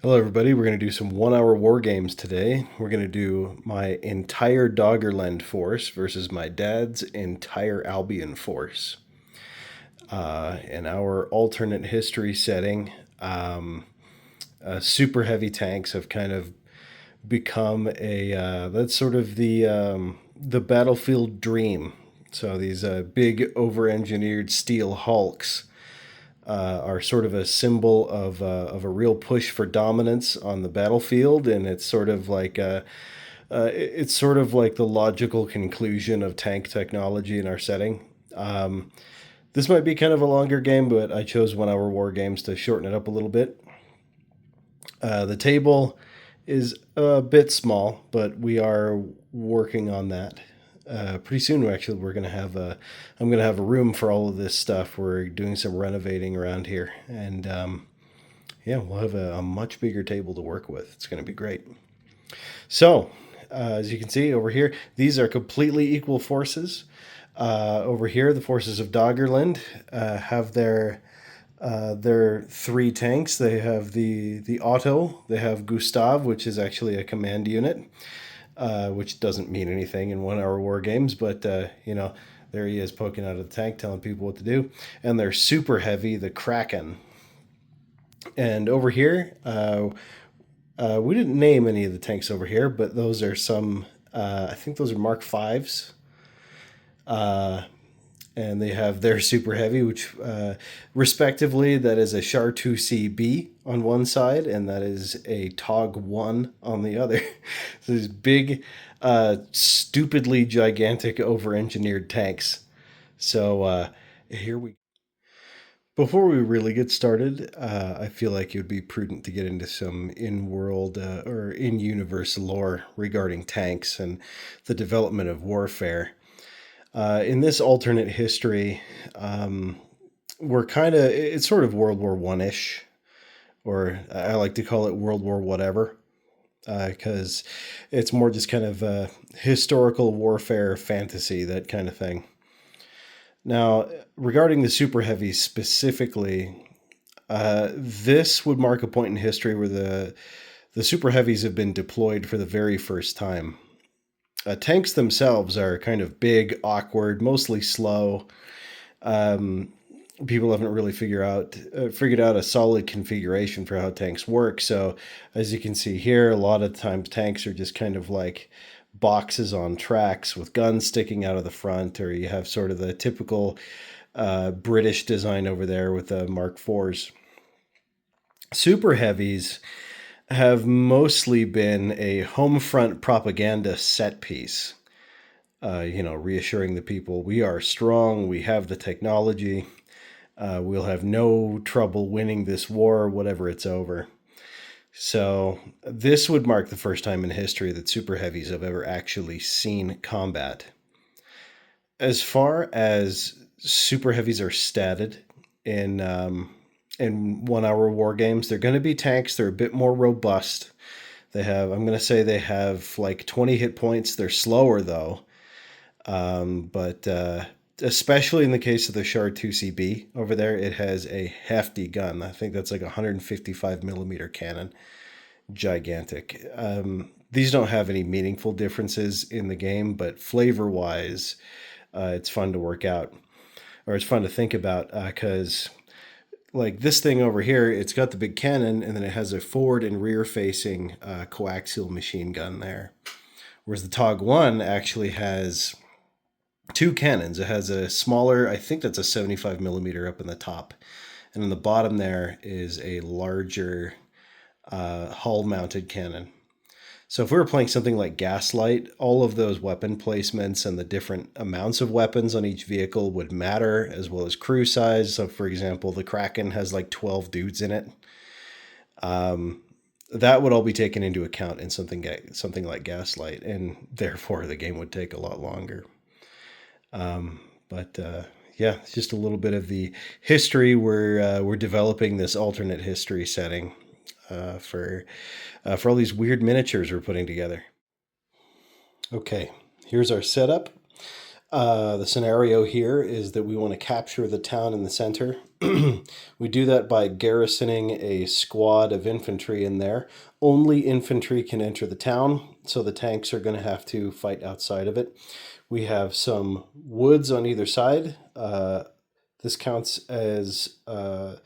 Hello everybody, we're going to do some 1 hour war games today. We're going to do my entire Doggerland force versus my dad's entire Albion force. In our alternate history setting, super heavy tanks have kind of become that's sort of the battlefield dream. So these big over-engineered steel hulks are sort of a symbol of a real push for dominance on the battlefield, and it's sort of like the logical conclusion of tank technology in our setting. This might be kind of a longer game, but I chose 1 hour war games to shorten it up a little bit. The table is a bit small, but we are working on that. Pretty soon, actually, I'm gonna have a room for all of this stuff. We're doing some renovating around here, and yeah, we'll have a much bigger table to work with. It's gonna be great. So, as you can see over here, these are completely equal forces. Over here, the forces of Doggerland have their three tanks. They have the Otto. They have Gustav, which is actually a command unit, which doesn't mean anything in 1 hour war games, but there he is poking out of the tank, telling people what to do. And they're super heavy, the Kraken. And over here, we didn't name any of the tanks over here, but those are some. I think those are Mark Fives. And they have their super heavy, which respectively, that is a Char 2CB on one side, and that is a Tog 1 on the other. So these big, stupidly gigantic, over-engineered tanks. So here we. Before we really get started, I feel like it would be prudent to get into some in-world or in-universe lore regarding tanks and the development of warfare. In this alternate history, it's sort of World War One-ish, or I like to call it World War whatever, because it's more just kind of historical warfare fantasy, that kind of thing. Now, regarding the super heavies specifically, this would mark a point in history where the super heavies have been deployed for the very first time. Tanks themselves are kind of big, awkward, mostly slow. People haven't really figured out a solid configuration for how tanks work. So, as you can see here, a lot of times tanks are just kind of like boxes on tracks with guns sticking out of the front, or you have sort of the typical British design over there with the Mark IVs. Super heavies have mostly been a home front propaganda set piece. Reassuring the people we are strong, we have the technology, we'll have no trouble winning this war, whatever it's over. So this would mark the first time in history that super heavies have ever actually seen combat. As far as super heavies are statted in 1 hour war games, they're going to be tanks. They're a bit more robust. I'm going to say they have like 20 hit points. They're slower though. But especially in the case of the Char 2CB over there, it has a hefty gun. I think that's like a 155 millimeter cannon. Gigantic. These don't have any meaningful differences in the game, but flavor wise, it's fun to work out, or it's fun to think about, because like this thing over here, it's got the big cannon, and then it has a forward and rear facing coaxial machine gun there. Whereas the Tog 1 actually has two cannons. It has a smaller, I think that's a 75 millimeter up in the top. And in the bottom there is a larger hull mounted cannon. So if we were playing something like Gaslight, all of those weapon placements and the different amounts of weapons on each vehicle would matter, as well as crew size. So for example, the Kraken has like 12 dudes in it. That would all be taken into account in something like Gaslight, and therefore the game would take a lot longer. Yeah, it's just a little bit of the history. We're developing this alternate history setting for all these weird miniatures we're putting together. Okay, here's our setup. The scenario here is that we want to capture the town in the center. We do that by garrisoning a squad of infantry in there. Only infantry can enter the town, so the tanks are going to have to fight outside of it. We have some woods on either side. This counts as, I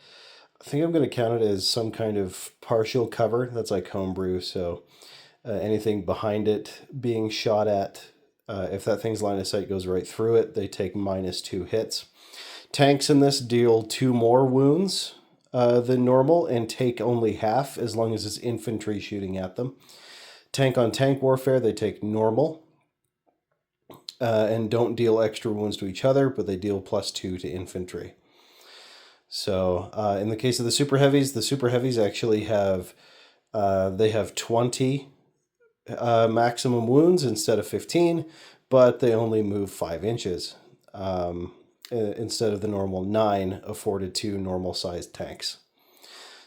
think I'm going to count it as some kind of partial cover. That's like homebrew, so anything behind it being shot at, if that thing's line of sight goes right through it, they take -2 hits. Tanks in this deal 2 more wounds than normal and take only half as long as it's infantry shooting at them. Tank on tank warfare, they take normal and don't deal extra wounds to each other, but they deal +2 to infantry. So in the case of the super heavies actually have, they have 20 maximum wounds instead of 15, but they only move 5 inches instead of the normal 9 afforded to normal sized tanks.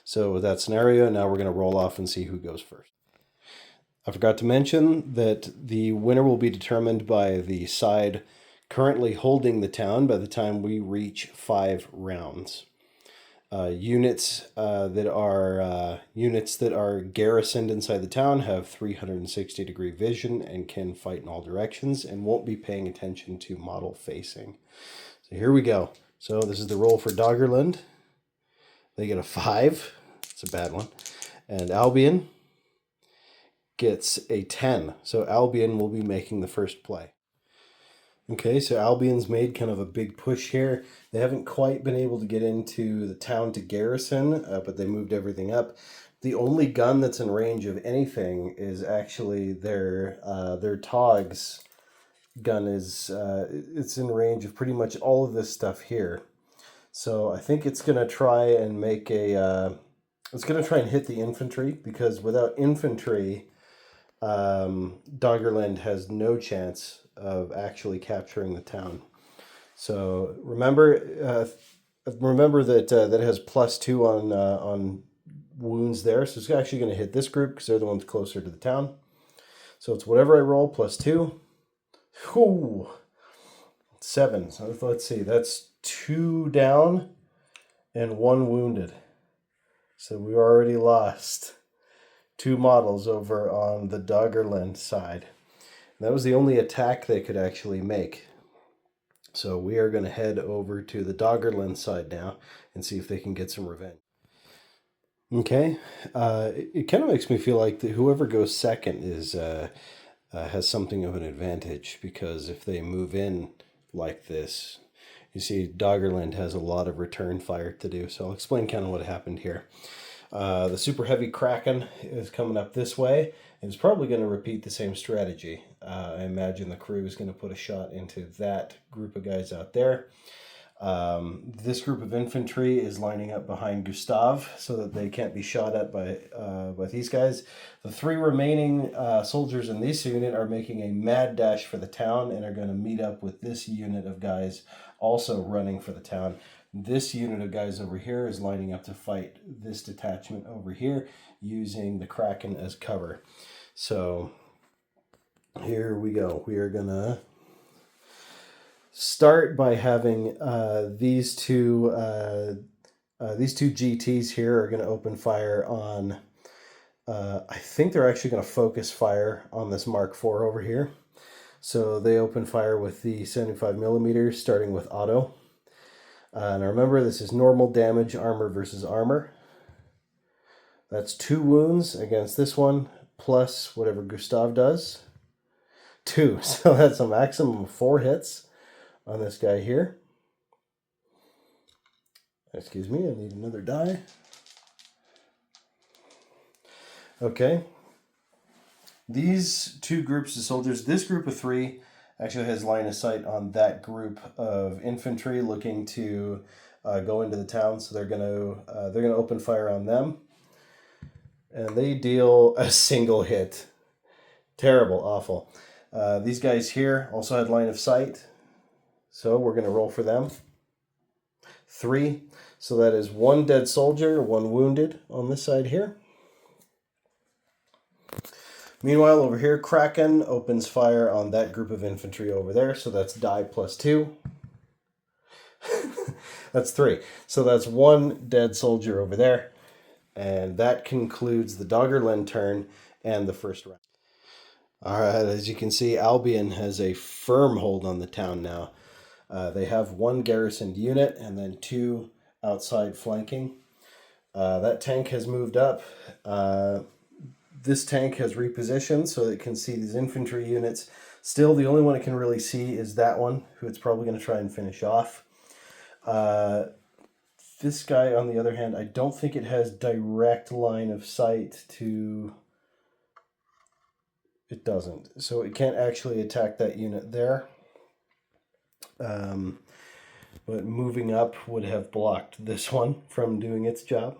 So with that scenario, now we're going to roll off and see who goes first. I forgot to mention that the winner will be determined by the side currently holding the town by the time we reach 5 rounds. Units that are garrisoned inside the town have 360-degree vision and can fight in all directions and won't be paying attention to model facing. So here we go. So this is the roll for Doggerland. They get a 5. It's a bad one. And Albion gets a 10. So Albion will be making the first play. Okay, so Albion's made kind of a big push here. They haven't quite been able to get into the town to garrison, but they moved everything up. The only gun that's in range of anything is actually their Tog's gun. It's in range of pretty much all of this stuff here. So I think it's gonna try and make it's gonna try and hit the infantry, because without infantry, Doggerland has no chance of actually capturing the town. So remember that that has +2 on wounds there. So it's actually going to hit this group because they're the ones closer to the town. So it's whatever I roll +2. Whew, 7. So let's see. That's 2 down and 1 wounded. So we already lost 2 models over on the Doggerland side. And that was the only attack they could actually make. So we are going to head over to the Doggerland side now and see if they can get some revenge. Okay, it kind of makes me feel like that whoever goes second has something of an advantage, because if they move in like this, you see Doggerland has a lot of return fire to do. So I'll explain kind of what happened here. The super heavy Kraken is coming up this way, and it's probably going to repeat the same strategy. I imagine the crew is going to put a shot into that group of guys out there. This group of infantry is lining up behind Gustav so that they can't be shot at by these guys. The 3 remaining soldiers in this unit are making a mad dash for the town and are going to meet up with this unit of guys also running for the town. This unit of guys over here is lining up to fight this detachment over here using the Kraken as cover. So here we go. We are going to start by having these two GTs here are going to open fire on, I think they're actually going to focus fire on this Mark IV over here. So they open fire with the 75 millimeters, starting with auto. Now remember, this is normal damage, armor versus armor. That's 2 wounds against this one, plus whatever Gustav does. 2, so that's a maximum of 4 hits on this guy here. Excuse me, I need another die. Okay. These 2 groups of soldiers, this group of 3 actually has line of sight on that group of infantry looking to go into the town, so they're gonna open fire on them, and they deal a single hit. Terrible, awful. These guys here also had line of sight, so we're gonna roll for them. 3, so that is 1 dead soldier, 1 wounded on this side here. Meanwhile, over here, Kraken opens fire on that group of infantry over there, so that's die +2. That's 3. So that's 1 dead soldier over there. And that concludes the Doggerland turn and the first round. Alright, as you can see, Albion has a firm hold on the town now. They have 1 garrisoned unit and then 2 outside flanking. That tank has moved up. This tank has repositioned so it can see these infantry units. Still, the only one it can really see is that one, who it's probably going to try and finish off. This guy, on the other hand, I don't think it has direct line of sight to... It doesn't. So it can't actually attack that unit there. But moving up would have blocked this one from doing its job.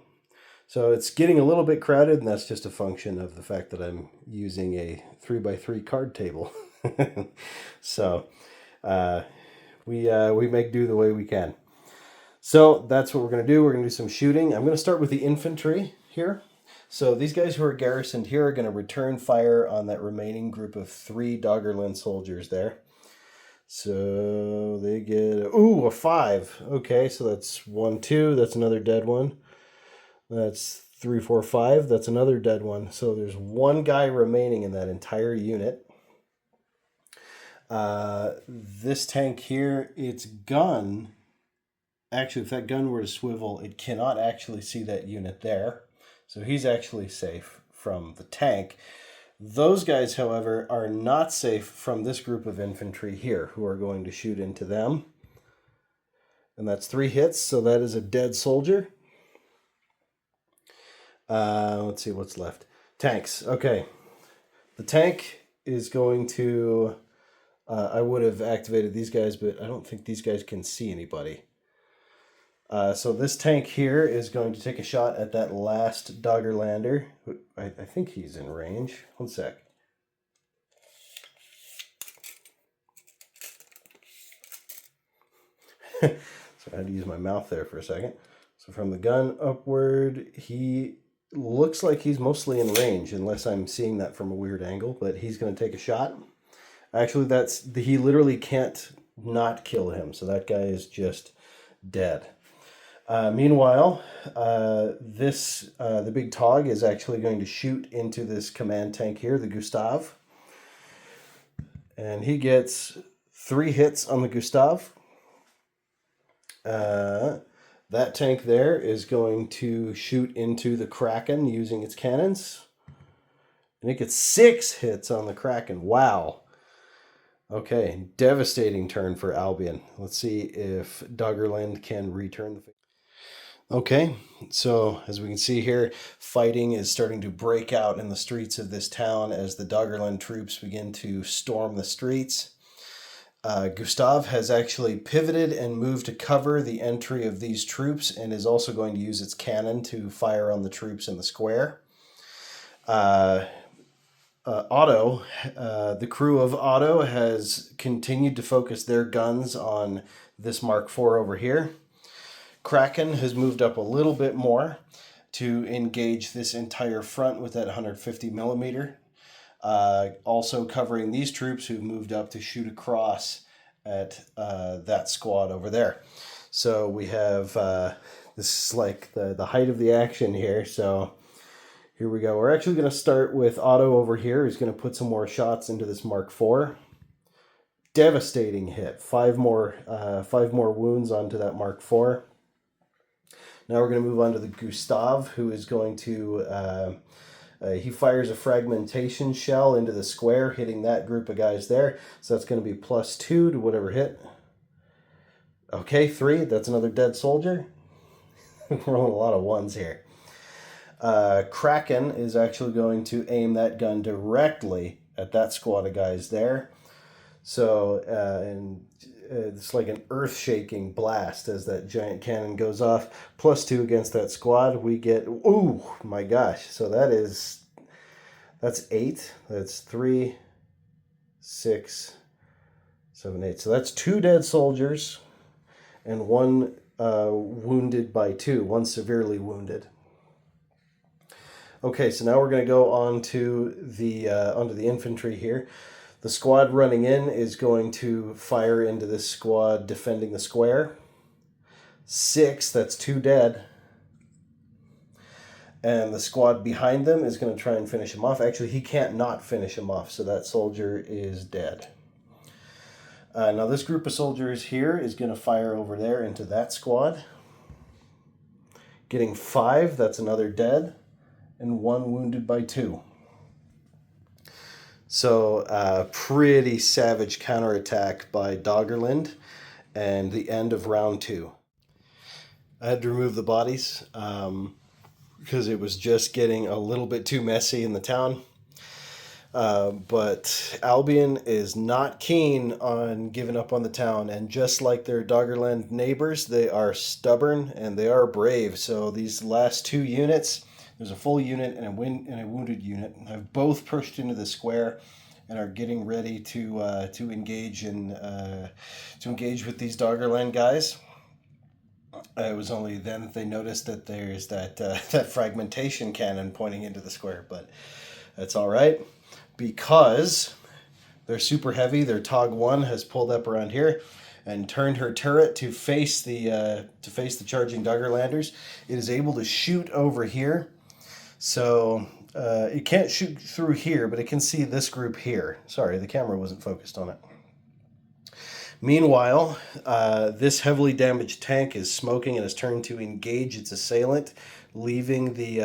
So it's getting a little bit crowded, and that's just a function of the fact that I'm using a 3x3 card table. So we make do the way we can. So that's what we're going to do. We're going to do some shooting. I'm going to start with the infantry here. So these guys who are garrisoned here are going to return fire on that remaining group of 3 Doggerland soldiers there. So they get, a 5. Okay, so that's 1, 2. That's another dead one. That's 3, 4, 5. That's another dead one. So there's 1 guy remaining in that entire unit. This tank here, its gun, actually, if that gun were to swivel, it cannot actually see that unit there. So he's actually safe from the tank. Those guys, however, are not safe from this group of infantry here, who are going to shoot into them. And that's 3 hits, so that is a dead soldier. Let's see what's left. Tanks. Okay. The tank is going to... I would have activated these guys, but I don't think these guys can see anybody. So this tank here is going to take a shot at that last Doggerlander. I think he's in range. 1 sec. So I had to use my mouth there for a second. So from the gun upward, he looks like he's mostly in range, unless I'm seeing that from a weird angle, but he's going to take a shot. Actually, he literally can't not kill him, so that guy is just dead. Meanwhile, the big Tog is actually going to shoot into this command tank here, the Gustav. And he gets 3 hits on the Gustav. That tank there is going to shoot into the Kraken using its cannons. And it gets 6 hits on the Kraken. Wow. Okay, devastating turn for Albion. Let's see if Doggerland can return the favor. Okay, so as we can see here, fighting is starting to break out in the streets of this town as the Doggerland troops begin to storm the streets. Gustav has actually pivoted and moved to cover the entry of these troops and is also going to use its cannon to fire on the troops in the square. Otto, the crew of Otto has continued to focus their guns on this Mark IV over here. Kraken has moved up a little bit more to engage this entire front with that 150 millimeter. Also covering these troops who've moved up to shoot across at that squad over there. So we have, this is like the height of the action here. So here we go. We're actually going to start with Otto over here. He's going to put some more shots into this Mark IV. Devastating hit. 5 more wounds onto that Mark IV. Now we're going to move on to the Gustav, who is going to... he fires a fragmentation shell into the square, hitting that group of guys there. So that's going to be +2 to whatever hit. Okay, 3. That's another dead soldier. We're rolling a lot of 1s here. Kraken is actually going to aim that gun directly at that squad of guys there. So, it's like an earth-shaking blast as that giant cannon goes off. +2 against that squad. We get, ooh, my gosh. So that's 8. That's 3, 6, 7, 8. So that's 2 dead soldiers and 1 wounded by 2. 1 severely wounded. Okay, so now we're going to go on to onto the infantry here. The squad running in is going to fire into this squad defending the square. 6, that's 2 dead. And the squad behind them is going to try and finish him off. Actually, he can't not finish him off, so that soldier is dead. Now this group of soldiers here is going to fire over there into that squad. Getting 5, that's another dead. And 1 wounded by 2. So pretty savage counterattack by Doggerland, and the end of round 2. I had to remove the bodies because it was just getting a little bit too messy in the town. But Albion is not keen on giving up on the town, and just like their Doggerland neighbors, they are stubborn and they are brave. So these last 2 units, there's a full unit and a wounded unit, have both pushed into the square and are getting ready to engage with these Doggerland guys. It was only then that they noticed that there's that fragmentation cannon pointing into the square, but that's all right because they're super heavy. Their Tog 1 has pulled up around here and turned her turret to face the charging Doggerlanders. It is able to shoot over here, so it can't shoot through here, but it can see this group here. Sorry, the camera wasn't focused on it. Meanwhile, this heavily damaged tank is smoking and has turned to engage its assailant, leaving the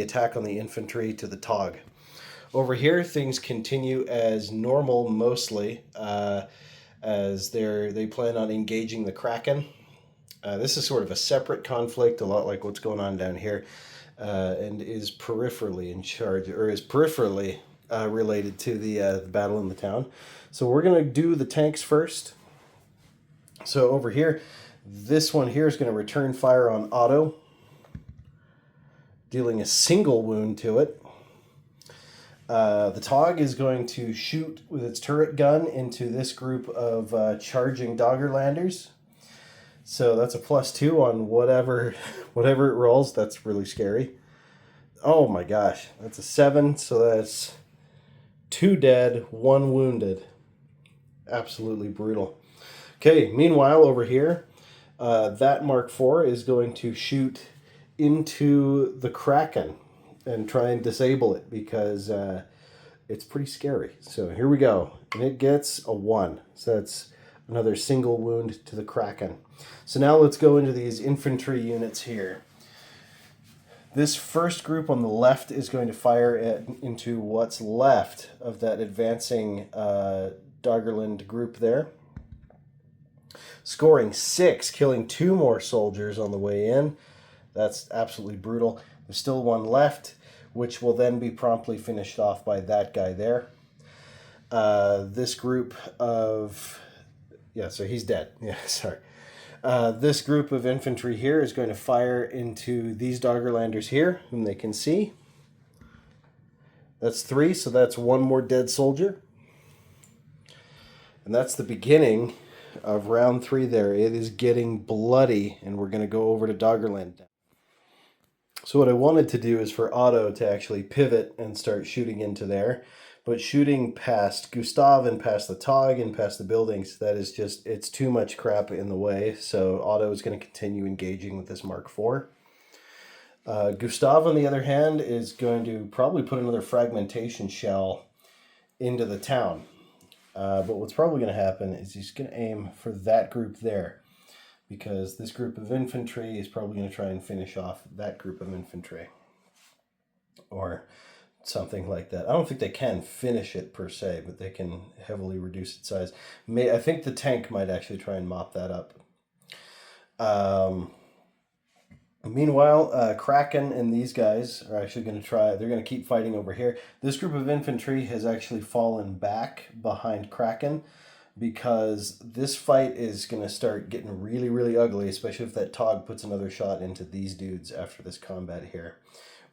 attack on the infantry to the Tog. Over here, things continue as normal mostly, as they plan on engaging the Kraken. This is sort of a separate conflict, a lot like what's going on down here, and is peripherally related to the battle in the town. So we're going to do the tanks first. So over here, this one here is going to return fire on auto, dealing a single wound to it. The Tog is going to shoot with its turret gun into this group of charging Doggerlanders. So that's a +2 on whatever it rolls. That's really scary. Oh my gosh, that's a 7. So that's 2 dead, 1 wounded. Absolutely brutal. Okay, meanwhile over here, that Mark IV is going to shoot into the Kraken and try and disable it because it's pretty scary. So here we go. And it gets a 1. So that's another single wound to the Kraken. So now let's go into these infantry units here. This first group on the left is going to fire into what's left of that advancing Doggerland group there. Scoring 6, killing 2 more soldiers on the way in. That's absolutely brutal. There's still 1 left, which will then be promptly finished off by that guy there. This group of... Yeah, so he's dead. Yeah, sorry. This group of infantry here is going to fire into these Doggerlanders here, whom they can see. That's 3, so that's 1 more dead soldier. And that's the beginning of round 3 there. It is getting bloody, and we're going to go over to Doggerland. So what I wanted to do is for Otto to actually pivot and start shooting into there, but shooting past Gustav and past the Tog and past the buildings, that is just, it's too much crap in the way. So Otto is going to continue engaging with this Mark IV. Gustav, on the other hand, is going to probably put another fragmentation shell into the town. But what's probably going to happen is he's going to aim for that group there, because this group of infantry is probably going to try and finish off that group of infantry. Or something like that. I don't think they can finish it per se, but they can heavily reduce its size. I think the tank might actually try and mop that up. Meanwhile, Kraken and these guys are actually going to try, they're going to keep fighting over here. This group of infantry has actually fallen back behind Kraken because this fight is going to start getting really, really ugly, especially if that Tog puts another shot into these dudes after this combat here.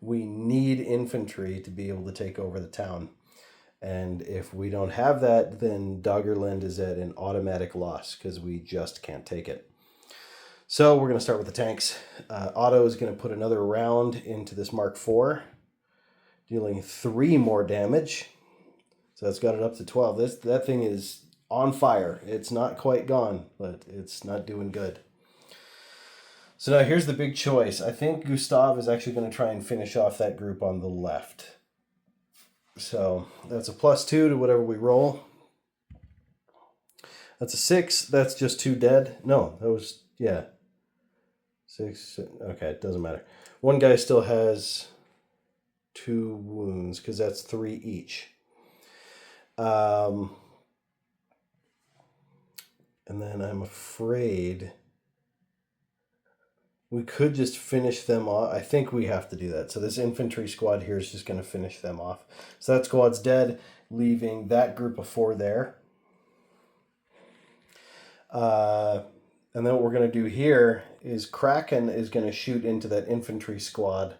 We need infantry to be able to take over the town. And if we don't have that, then Doggerland is at an automatic loss because we just can't take it. So we're going to start with the tanks. Otto is going to put another round into this Mark IV. dealing 3 more damage. So that's got it up to 12. That thing is on fire. It's not quite gone, but it's not doing good. So now here's the big choice. I think Gustav is actually going to try and finish off that group on the left. So that's a +2 to whatever we roll. That's a 6. That's just 2 dead. No, that was, yeah. 6. Okay, it doesn't matter. One guy still has 2 wounds because that's 3 each. And then I'm afraid we could just finish them off. I think we have to do that. So this infantry squad here is just going to finish them off. So that squad's dead, leaving that group of 4 there. And then what we're going to do here is Kraken is going to shoot into that infantry squad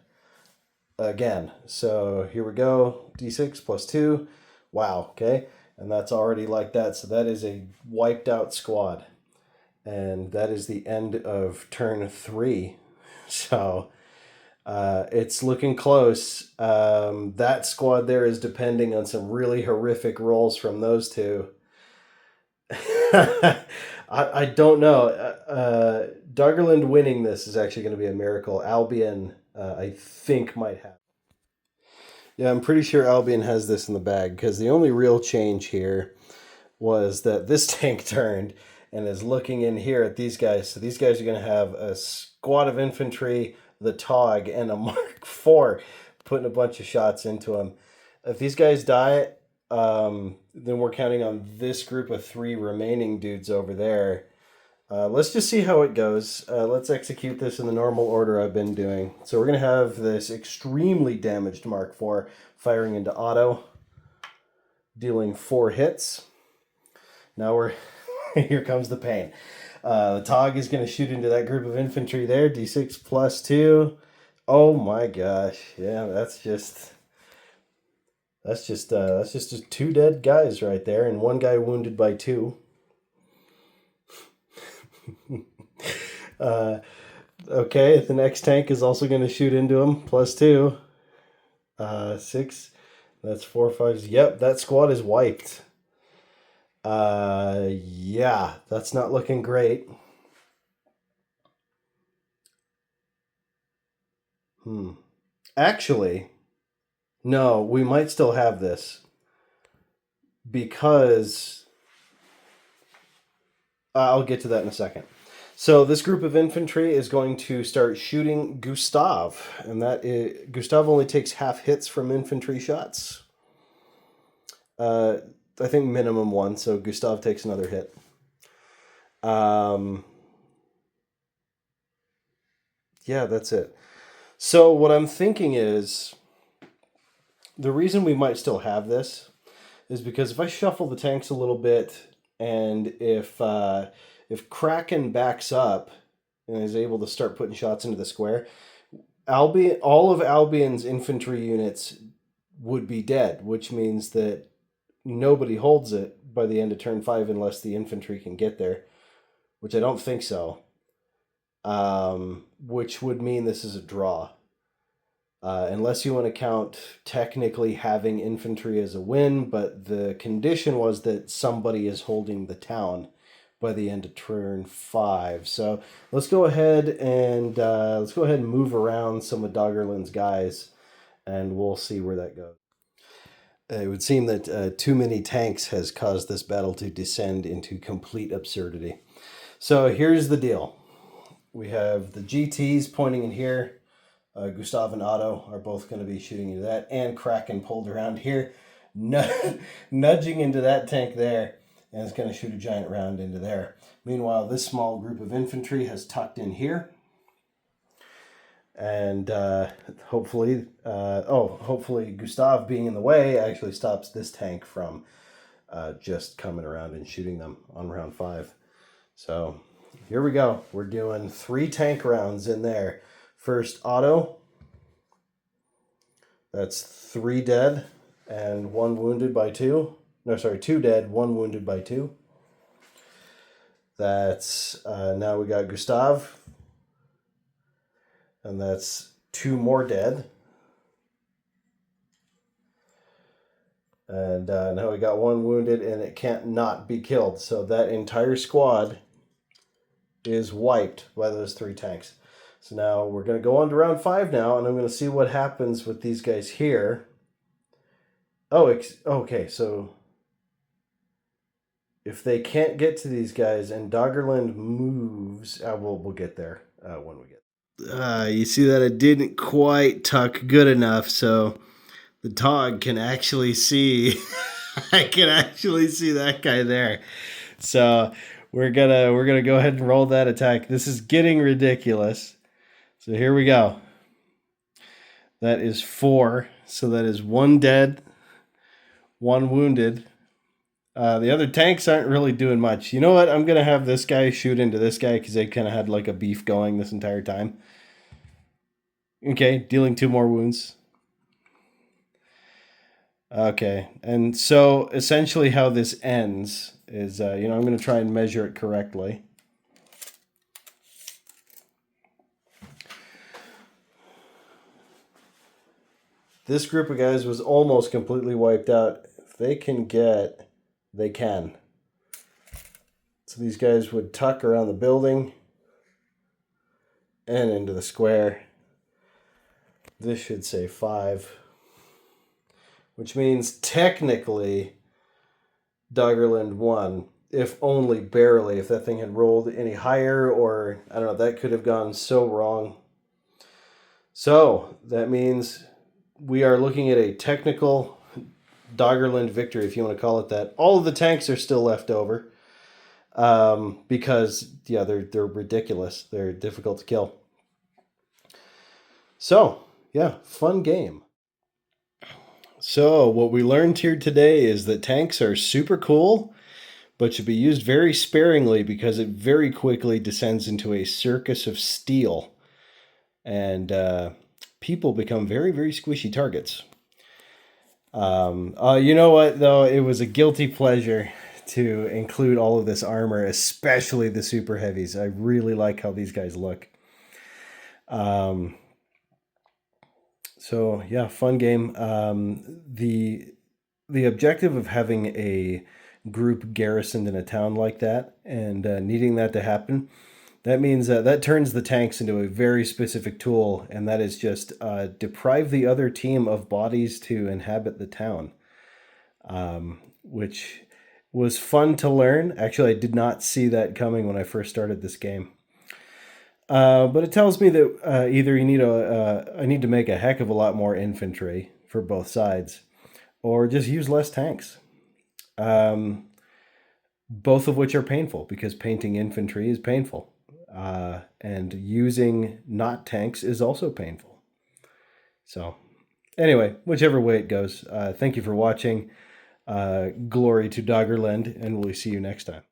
again. So here we go. D6 +2. Wow, okay. And that's already like that. So that is a wiped out squad. And that is the end of turn 3. So it's looking close. That squad there is depending on some really horrific rolls from those two. I don't know. Doggerland winning this is actually going to be a miracle. Albion, I think, might have. Yeah, I'm pretty sure Albion has this in the bag because the only real change here was that this tank turned and is looking in here at these guys. So these guys are going to have a squad of infantry, the Tog, and a Mark IV putting a bunch of shots into them. If these guys die, then we're counting on this group of 3 remaining dudes over there. Let's just see how it goes. Let's execute this in the normal order I've been doing. So we're going to have this extremely damaged Mark IV firing into auto, dealing 4 hits. Now we're... here comes the pain. The Tog is going to shoot into that group of infantry there. D6 +2. Oh my gosh. Yeah, that's just 2 dead guys right there, and 1 guy wounded by 2. Okay, the next tank is also going to shoot into him. +2. 6. That's 4, 5. Yep, that squad is wiped. Yeah, that's not looking great. Actually, no, we might still have this because I'll get to that in a second. So this group of infantry is going to start shooting Gustav, and Gustav only takes half hits from infantry shots. I think minimum 1, so Gustav takes another hit. Yeah, that's it. So what I'm thinking is, the reason we might still have this is because if I shuffle the tanks a little bit, and if Kraken backs up and is able to start putting shots into the square, all of Albion's infantry units would be dead, which means that nobody holds it by the end of turn 5 unless the infantry can get there, which I don't think so. Which would mean this is a draw. Unless you want to count technically having infantry as a win, but the condition was that somebody is holding the town by the end of turn 5. So let's go ahead and move around some of Doggerland's guys, and we'll see where that goes. It would seem that too many tanks has caused this battle to descend into complete absurdity. So here's the deal. We have the GTs pointing in here. Gustav and Otto are both going to be shooting into that, and Kraken pulled around here, nudging into that tank there, and it's going to shoot a giant round into there. Meanwhile, this small group of infantry has tucked in here, and hopefully Gustav being in the way actually stops this tank from just coming around and shooting them on round 5. So here we go. We're doing 3 tank rounds in there. First, Otto. That's 3 dead and 1 wounded by 2. No, sorry, 2 dead, 1 wounded by 2. That's, now we got Gustav. And that's 2 more dead. And now we got one wounded, and it can't not be killed. So that entire squad is wiped by those 3 tanks. So now we're going to go on to round 5 now, and I'm going to see what happens with these guys here. Oh, okay, so if they can't get to these guys and Doggerland moves, we'll get there when we get. You see that it didn't quite tuck good enough, so the dog can actually see. I can actually see that guy there. So we're gonna go ahead and roll that attack. This is getting ridiculous. So here we go. That is 4. So that is 1 dead, 1 wounded. The other tanks aren't really doing much. You know what? I'm going to have this guy shoot into this guy because they kind of had like a beef going this entire time. Okay, dealing 2 more wounds. Okay, and so essentially how this ends is, I'm going to try and measure it correctly. This group of guys was almost completely wiped out. If they can get, they can. So these guys would tuck around the building and into the square. This should say 5. Which means technically Doggerland won, if only barely. If that thing had rolled any higher, or I don't know, that could have gone so wrong. So that means we are looking at a technical Doggerland victory, if you want to call it that. All of the tanks are still left over because, yeah, they're ridiculous. They're difficult to kill. So, yeah, fun game. So what we learned here today is that tanks are super cool, but should be used very sparingly because it very quickly descends into a circus of steel. And people become very, very squishy targets. You know what, though? It was a guilty pleasure to include all of this armor, especially the super heavies. I really like how these guys look. So yeah, fun game. The objective of having a group garrisoned in a town like that and needing that to happen, that means that turns the tanks into a very specific tool, and that is just deprive the other team of bodies to inhabit the town, which was fun to learn. Actually, I did not see that coming when I first started this game. But it tells me that either I need to make a heck of a lot more infantry for both sides, or just use less tanks. Both of which are painful because painting infantry is painful, and using not tanks is also painful. So, anyway, whichever way it goes, thank you for watching. Glory to Doggerland, and we'll see you next time.